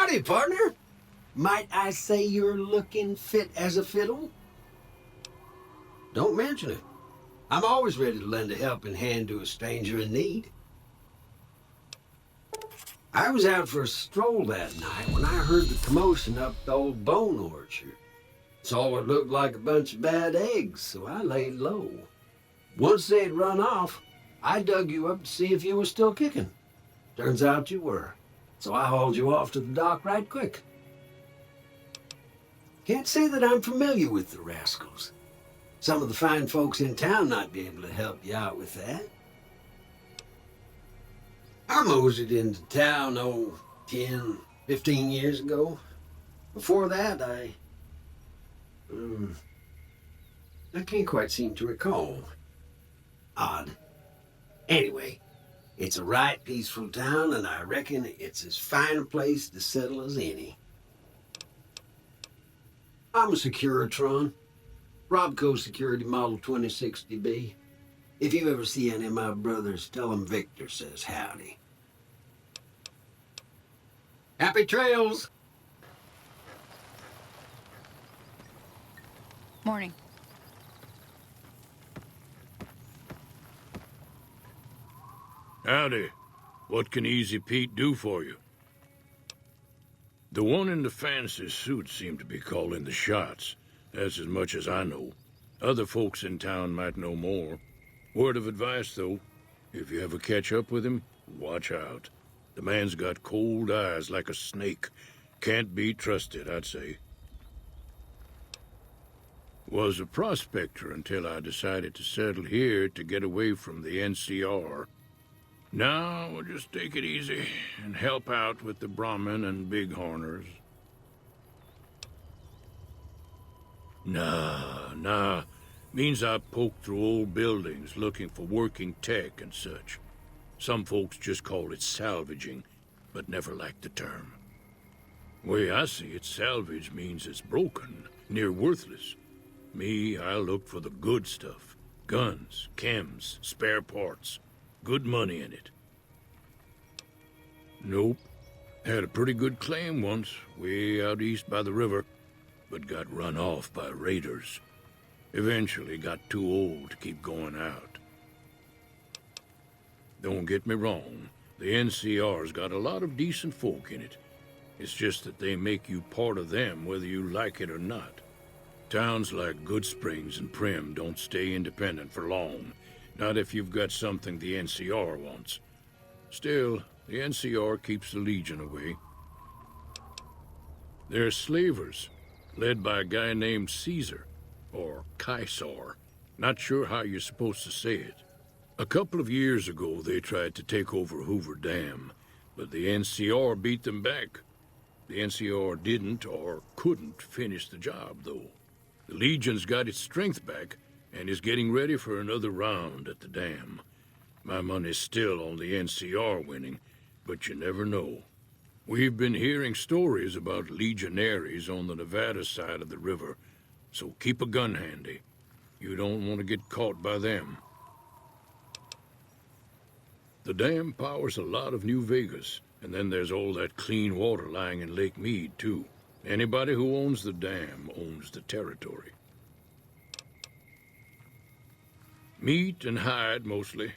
Howdy, partner. Might I say you're looking fit as a fiddle? Don't mention it. I'm always ready to lend a helping hand to a stranger in need. I was out for a stroll that night when I heard the commotion up the old bone orchard. Saw what looked like a bunch of bad eggs, so I laid low. Once they'd run off, I dug you up to see if you were still kicking. Turns out you were, so I hauled you off to the dock right quick. Can't say that I'm familiar with the rascals. Some of the fine folks in town might be able to help you out with that. I moseyed into town, 10, 15 years ago. Before that, I can't quite seem to recall. Odd. Anyway, it's a right peaceful town, and I reckon it's as fine a place to settle as any. I'm a Securitron. Robco Security Model 2060B. If you ever see any of my brothers, tell them Victor says howdy. Happy trails! Morning. Howdy. What can Easy Pete do for you? The one in the fancy suit seemed to be calling the shots. That's as much as I know. Other folks in town might know more. Word of advice, though. If you ever catch up with him, watch out. The man's got cold eyes like a snake. Can't be trusted, I'd say. Was a prospector until I decided to settle here to get away from the NCR. Now, we'll just take it easy and help out with the Brahmin and Bighorners. Nah. Means I poke through old buildings looking for working tech and such. Some folks just call it salvaging, but never liked the term. Way I see it, salvage means it's broken, near worthless. Me, I look for the good stuff. Guns, chems, spare parts. Good money in it. Nope. Had a pretty good claim once, way out east by the river, but got run off by raiders. Eventually got too old to keep going out. Don't get me wrong, the NCR's got a lot of decent folk in it. It's just that they make you part of them whether you like it or not. Towns like Goodsprings and Prim don't stay independent for long. Not if you've got something the NCR wants. Still, the NCR keeps the Legion away. They're slavers, led by a guy named Caesar, or Caesar. Not sure how you're supposed to say it. A couple of years ago, they tried to take over Hoover Dam, but the NCR beat them back. The NCR didn't or couldn't finish the job, though. The Legion's got its strength back, and is getting ready for another round at the dam. My money's still on the NCR winning, but you never know. We've been hearing stories about legionaries on the Nevada side of the river, so keep a gun handy. You don't want to get caught by them. The dam powers a lot of New Vegas, and then there's all that clean water lying in Lake Mead, too. Anybody who owns the dam owns the territory. Meat and hide, mostly.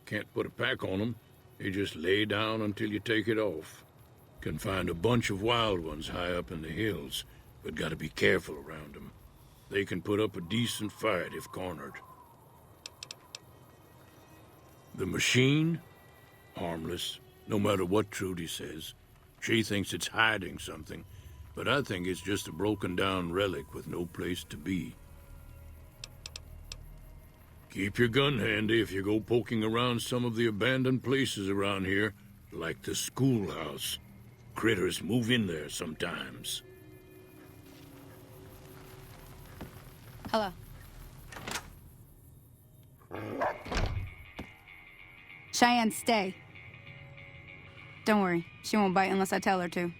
Can't put a pack on them. They just lay down until you take it off. Can find a bunch of wild ones high up in the hills, but gotta be careful around them. They can put up a decent fight if cornered. The machine? Harmless, no matter what Trudy says. She thinks it's hiding something, but I think it's just a broken-down relic with no place to be. Keep your gun handy if you go poking around some of the abandoned places around here, like the schoolhouse. Critters move in there sometimes. Hello. Cheyenne, stay. Don't worry, she won't bite unless I tell her to.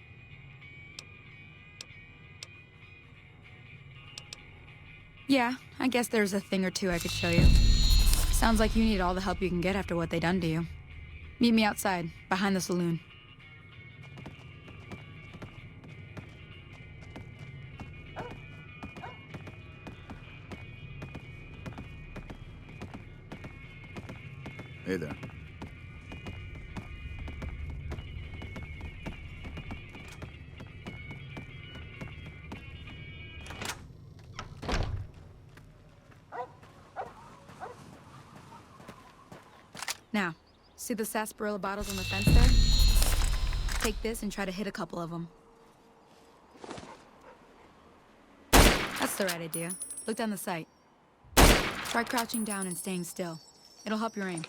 Yeah, I guess there's a thing or two I could show you. Sounds like you need all the help you can get after what they done to you. Meet me outside, behind the saloon. Hey there. Now, see the sarsaparilla bottles on the fence there? Take this and try to hit a couple of them. That's the right idea. Look down the sight. Try crouching down and staying still. It'll help your aim.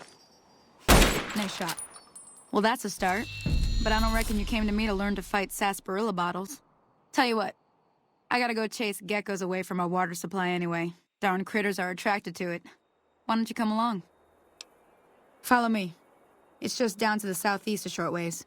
Nice shot. Well, that's a start. But I don't reckon you came to me to learn to fight sarsaparilla bottles. Tell you what, I gotta go chase geckos away from our water supply anyway. Darn critters are attracted to it. Why don't you come along? Follow me. It's just down to the southeast a short ways.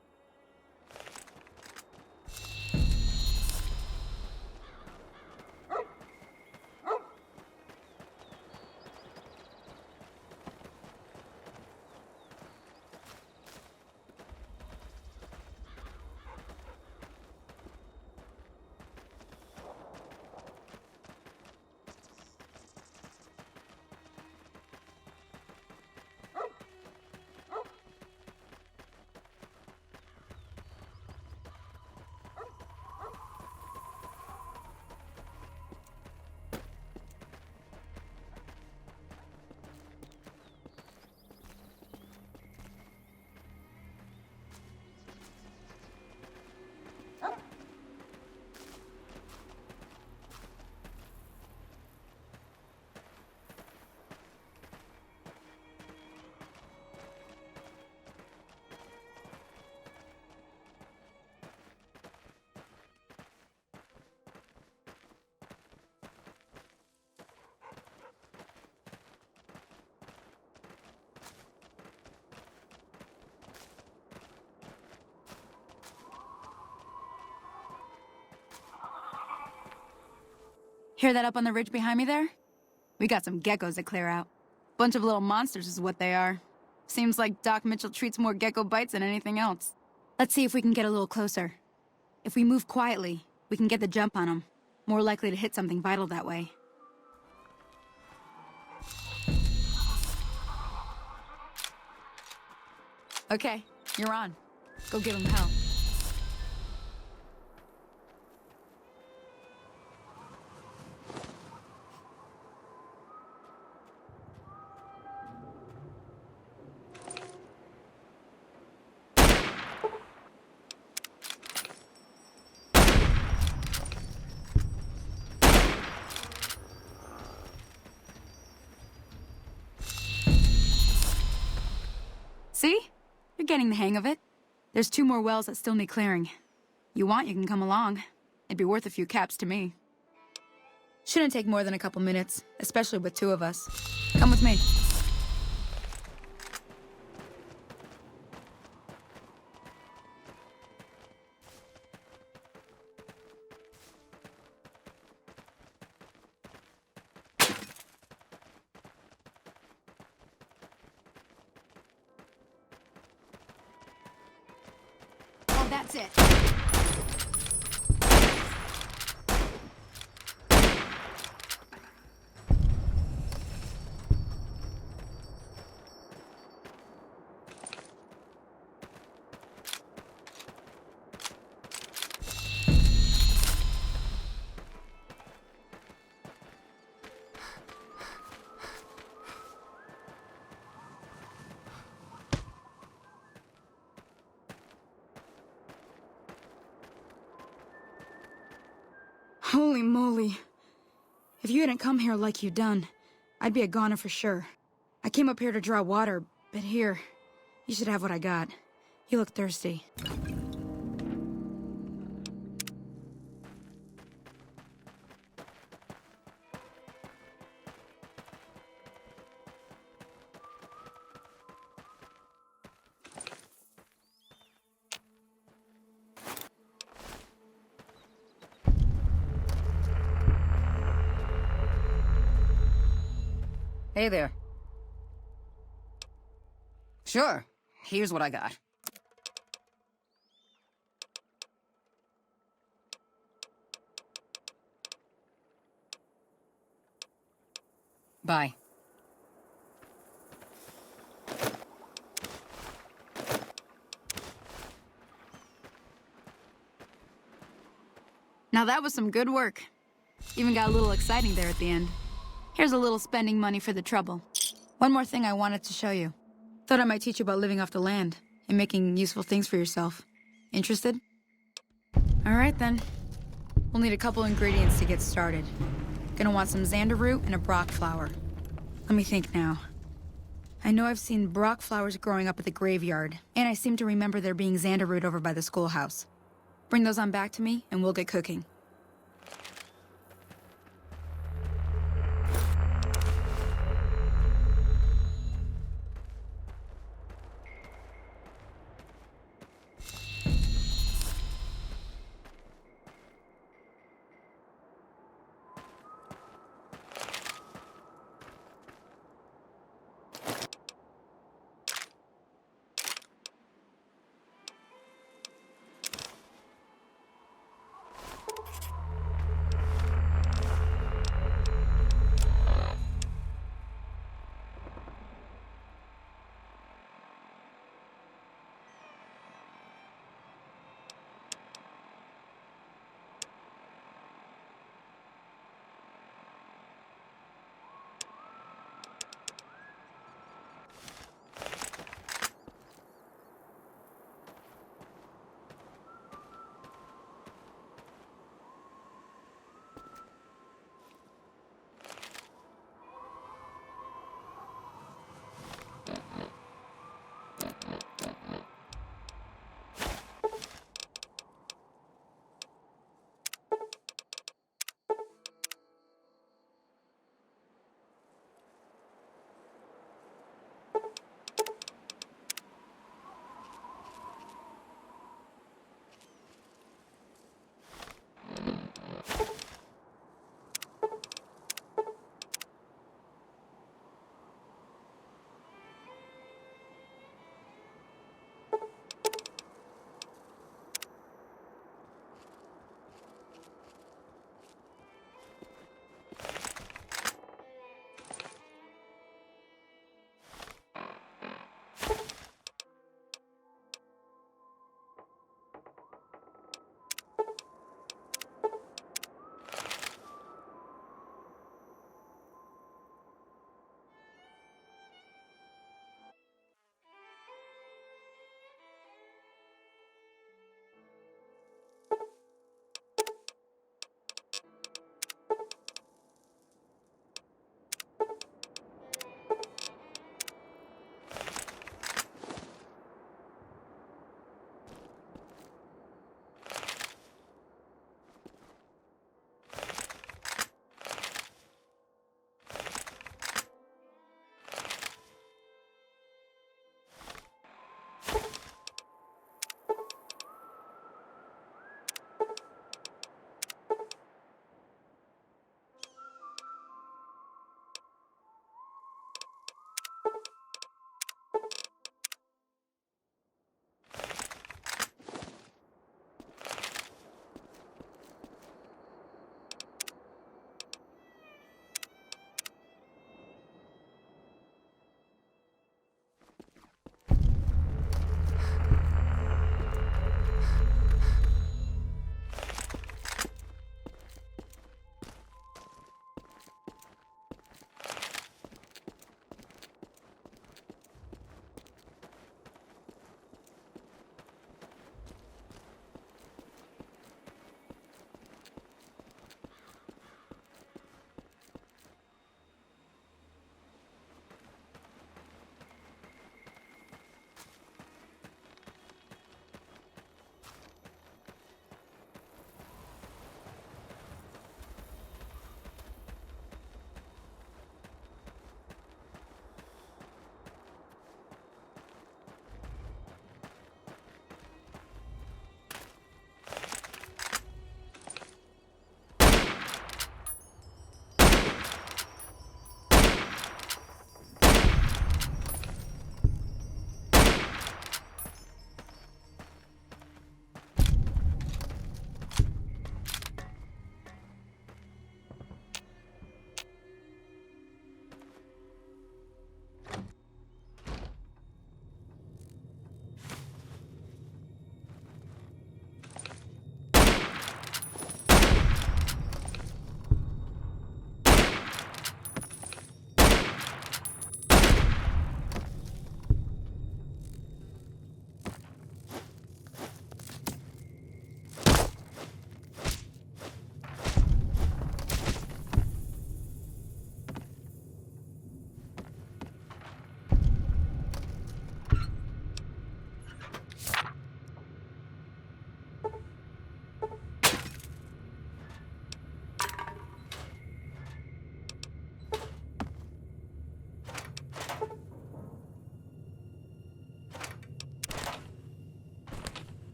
Hear that up on the ridge behind me there? We got some geckos to clear out. Bunch of little monsters is what they are. Seems like Doc Mitchell treats more gecko bites than anything else. Let's see if we can get a little closer. If we move quietly, we can get the jump on them. More likely to hit something vital that way. Okay, you're on. Go give them hell. See? You're getting the hang of it. There's 2 more wells that still need clearing. You want, you can come along. It'd be worth a few caps to me. Shouldn't take more than a couple minutes, especially with 2 of us. Come with me. Oh, that's it. Holy moly. If you hadn't come here like you done, I'd be a goner for sure. I came up here to draw water, but here, you should have what I got. You look thirsty. Hey there. Sure. Here's what I got. Bye. Now that was some good work. Even got a little exciting there at the end. Here's a little spending money for the trouble. One more thing I wanted to show you. Thought I might teach you about living off the land and making useful things for yourself. Interested? All right then. We'll need a couple ingredients to get started. Gonna want some xander root and a brock flower. Let me think now. I know I've seen brock flowers growing up at the graveyard, and I seem to remember there being xander root over by the schoolhouse. Bring those on back to me, and we'll get cooking.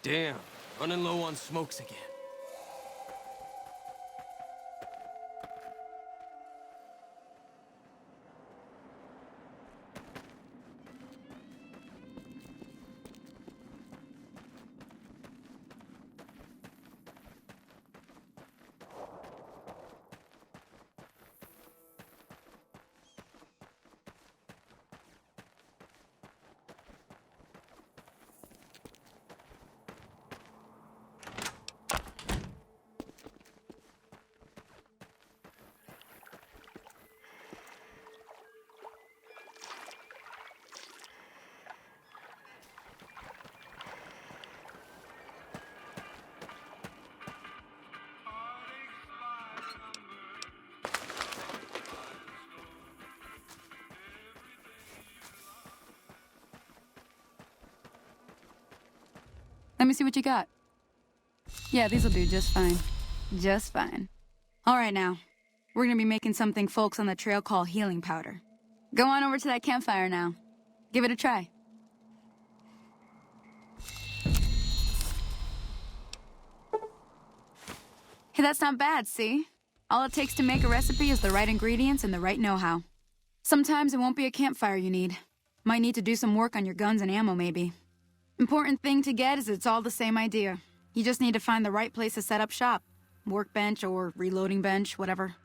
Damn, running low on smokes again. Let me see what you got. Yeah, these'll do just fine. Just fine. All right now. We're gonna be making something folks on the trail call healing powder. Go on over to that campfire now. Give it a try. Hey, that's not bad, see? All it takes to make a recipe is the right ingredients and the right know-how. Sometimes it won't be a campfire you need. Might need to do some work on your guns and ammo, maybe. Important thing to get is it's all the same idea. You just need to find the right place to set up shop. Workbench or reloading bench, whatever.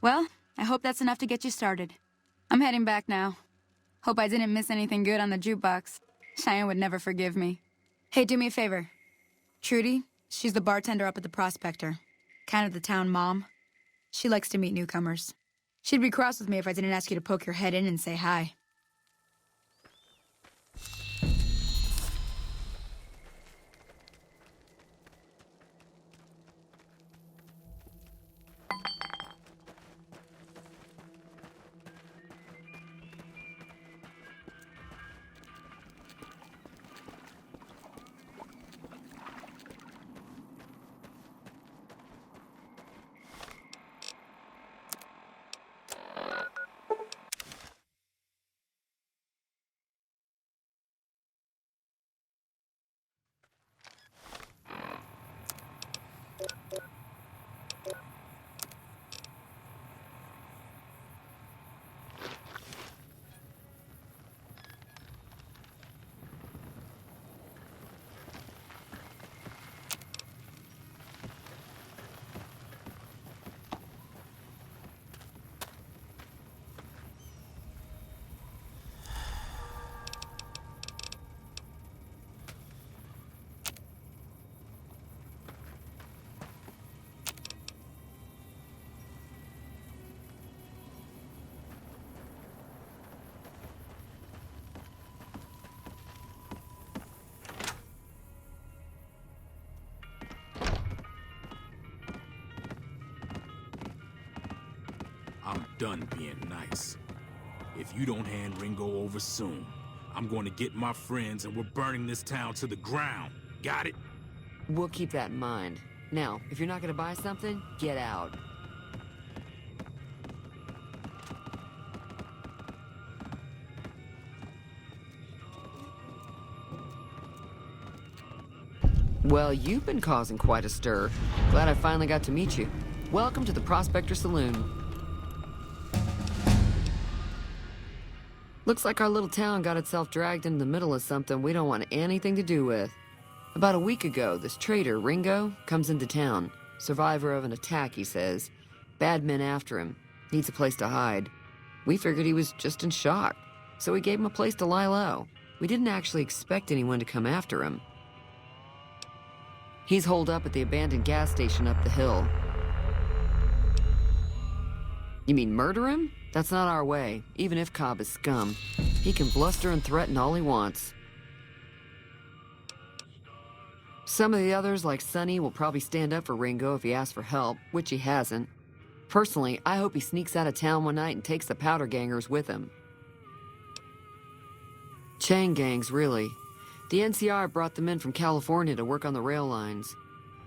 Well, I hope that's enough to get you started. I'm heading back now. Hope I didn't miss anything good on the jukebox. Cheyenne would never forgive me. Hey, do me a favor. Trudy, she's the bartender up at the Prospector. Kind of the town mom. She likes to meet newcomers. She'd be cross with me if I didn't ask you to poke your head in and say hi. I'm done being nice. If you don't hand Ringo over soon, I'm going to get my friends and we're burning this town to the ground. Got it? We'll keep that in mind. Now, if you're not gonna buy something, get out. Well, you've been causing quite a stir. Glad I finally got to meet you. Welcome to the Prospector Saloon. Looks like our little town got itself dragged into the middle of something we don't want anything to do with. About a week ago, this traitor, Ringo, comes into town. Survivor of an attack, he says. Bad men after him. Needs a place to hide. We figured he was just in shock, so we gave him a place to lie low. We didn't actually expect anyone to come after him. He's holed up at the abandoned gas station up the hill. You mean murder him? That's not our way, even if Cobb is scum. He can bluster and threaten all he wants. Some of the others, like Sonny, will probably stand up for Ringo if he asks for help, which he hasn't. Personally, I hope he sneaks out of town one night and takes the powder gangers with him. Chain gangs, really. The NCR brought them in from California to work on the rail lines.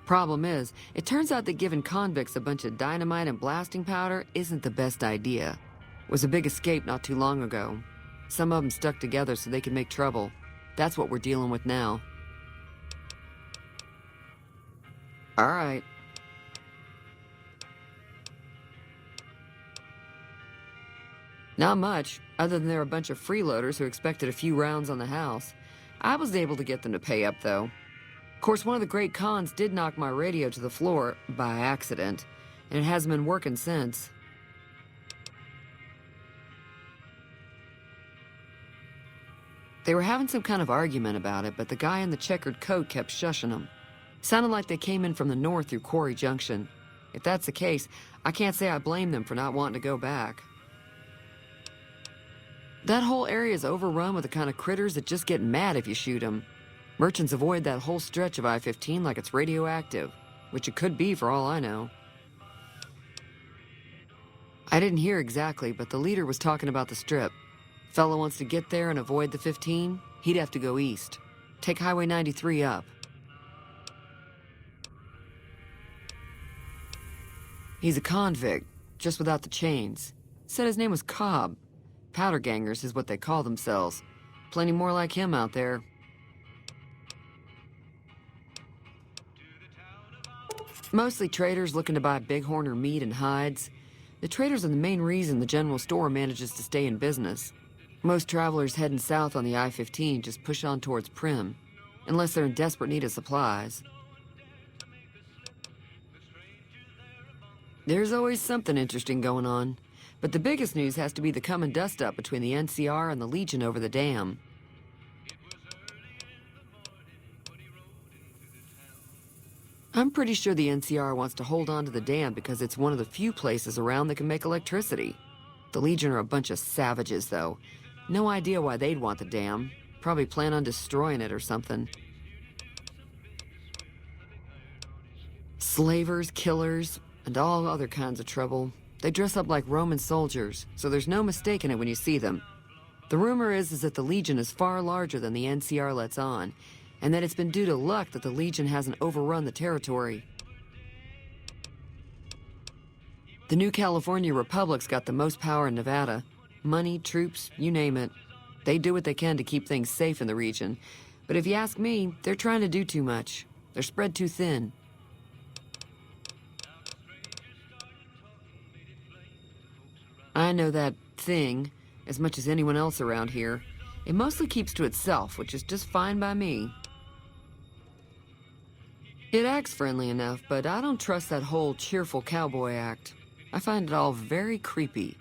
Problem is, it turns out that giving convicts a bunch of dynamite and blasting powder isn't the best idea. It was a big escape not too long ago. Some of them stuck together so they could make trouble. That's what we're dealing with now. All right. Not much, other than they're a bunch of freeloaders who expected a few rounds on the house. I was able to get them to pay up, though. Of course, one of the great cons did knock my radio to the floor, by accident, and it hasn't been working since. They were having some kind of argument about it, but the guy in the checkered coat kept shushing them. Sounded like they came in from the north through Quarry Junction. If that's the case, I can't say I blame them for not wanting to go back. That whole area is overrun with the kind of critters that just get mad if you shoot them. Merchants avoid that whole stretch of I-15 like it's radioactive, which it could be for all I know. I didn't hear exactly, but the leader was talking about the strip. Fellow wants to get there and avoid the 15, he'd have to go east. Take Highway 93 up. He's a convict, just without the chains. Said his name was Cobb. Powder gangers is what they call themselves. Plenty more like him out there. Mostly traders looking to buy bighorn or meat and hides. The traders are the main reason the general store manages to stay in business. Most travelers heading south on the I-15 just push on towards Prim, unless they're in desperate need of supplies. There's always something interesting going on, but the biggest news has to be the come and dust up between the NCR and the Legion over the dam. I'm pretty sure the NCR wants to hold on to the dam because it's one of the few places around that can make electricity. The Legion are a bunch of savages, though. No idea why they'd want the dam. Probably plan on destroying it or something. Slavers, killers, and all other kinds of trouble. They dress up like Roman soldiers, so there's no mistaking it when you see them. The rumor is that the Legion is far larger than the NCR lets on, and that it's been due to luck that the Legion hasn't overrun the territory. The new California Republic's got the most power in Nevada. Money, troops, you name it. They do what they can to keep things safe in the region. But if you ask me, they're trying to do too much. They're spread too thin. I know that thing as much as anyone else around here. It mostly keeps to itself, which is just fine by me. It acts friendly enough, but I don't trust that whole cheerful cowboy act. I find it all very creepy.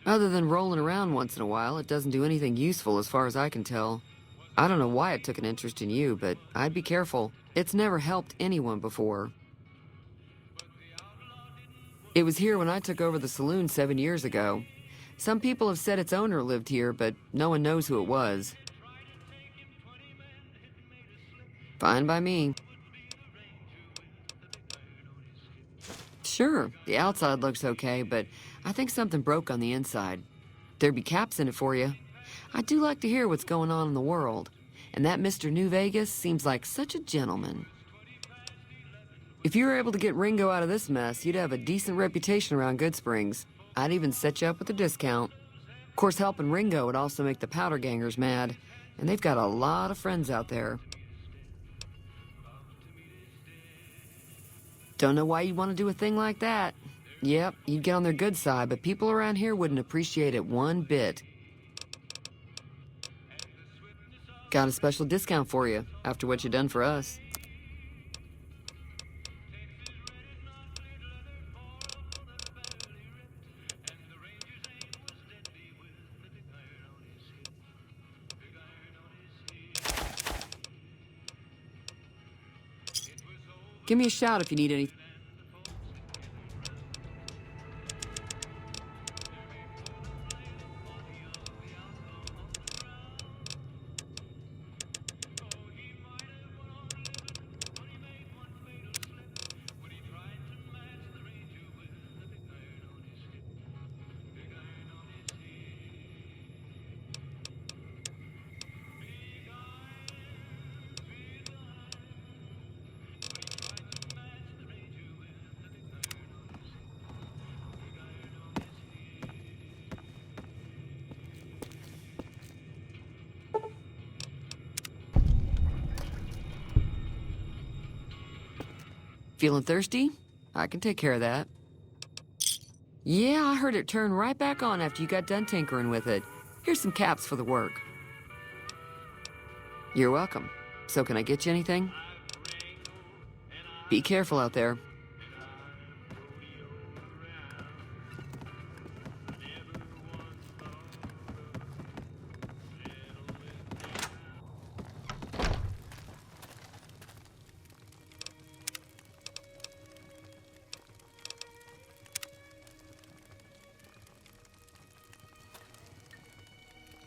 Other than rolling around once in a while, it doesn't do anything useful as far as I can tell. I don't know why it took an interest in you, but I'd be careful. It's never helped anyone before. It was here when I took over the saloon 7 years ago. Some people have said its owner lived here, but no one knows who it was. Fine by me. Sure, the outside looks okay, but I think something broke on the inside. There'd be caps in it for you. I do like to hear what's going on in the world, and that Mr. New Vegas seems like such a gentleman. If you were able to get Ringo out of this mess, you'd have a decent reputation around Goodsprings. I'd even set you up with a discount. Of course, helping Ringo would also make the powder gangers mad, and they've got a lot of friends out there. Don't know why you'd want to do a thing like that. Yep, you'd get on their good side, but people around here wouldn't appreciate it one bit. Got a special discount for you, after what you've done for us. Give me a shout if you need anything. Feeling thirsty? I can take care of that. Yeah, I heard it turn right back on after you got done tinkering with it. Here's some caps for the work. You're welcome. So can I get you anything? Be careful out there.